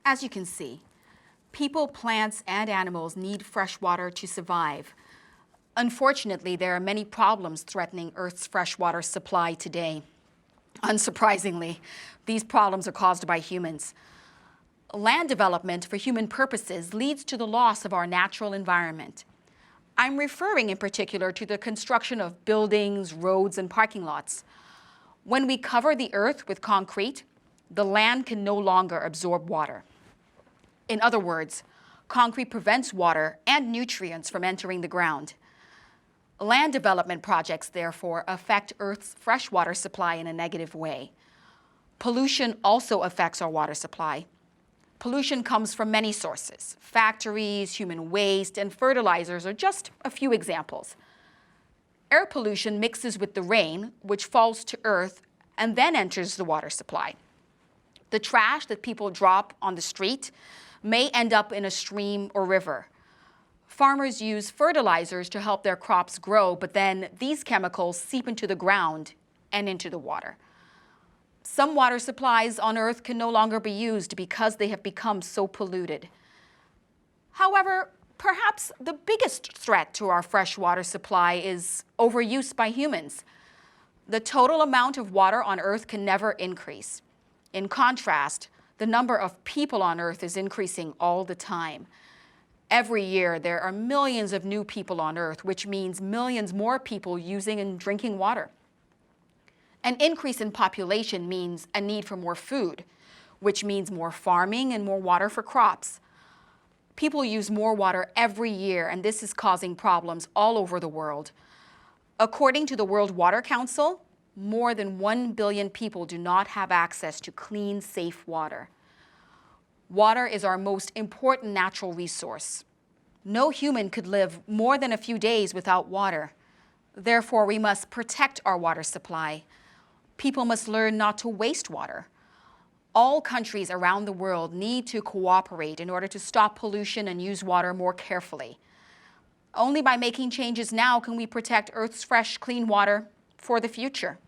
As you can see, people, plants, and animals need fresh water to survive. Unfortunately, there are many problems threatening Earth's freshwater supply today. Unsurprisingly, these problems are caused by humans. Land development for human purposes leads to the loss of our natural environment. I'm referring in particular to the construction of buildings, roads, and parking lots. When we cover the Earth with concrete, the land can no longer absorb water. In other words, concrete prevents water and nutrients from entering the ground. Land development projects, therefore, affect Earth's freshwater supply in a negative way. Pollution also affects our water supply. Pollution comes from many sources. Factories, human waste, and fertilizers are just a few examples. Air pollution mixes with the rain, which falls to Earth and then enters the water supply. The trash that people drop on the street may end up in a stream or river. Farmers use fertilizers to help their crops grow, but then these chemicals seep into the ground and into the water. Some water supplies on Earth can no longer be used because they have become so polluted. However, perhaps the biggest threat to our freshwater supply is overuse by humans. The total amount of water on Earth can never increase. In contrast, the number of people on Earth is increasing all the time. Every year, there are millions of new people on Earth, which means millions more people using and drinking water. An increase in population means a need for more food, which means more farming and more water for crops. People use more water every year, and this is causing problems all over the world. According to the World Water Council, more than 1 billion people do not have access to clean, safe water. Water is our most important natural resource. No human could live more than a few days without water. Therefore, we must protect our water supply. People must learn not to waste water. All countries around the world need to cooperate in order to stop pollution and use water more carefully. Only by making changes now can we protect Earth's fresh, clean water for the future.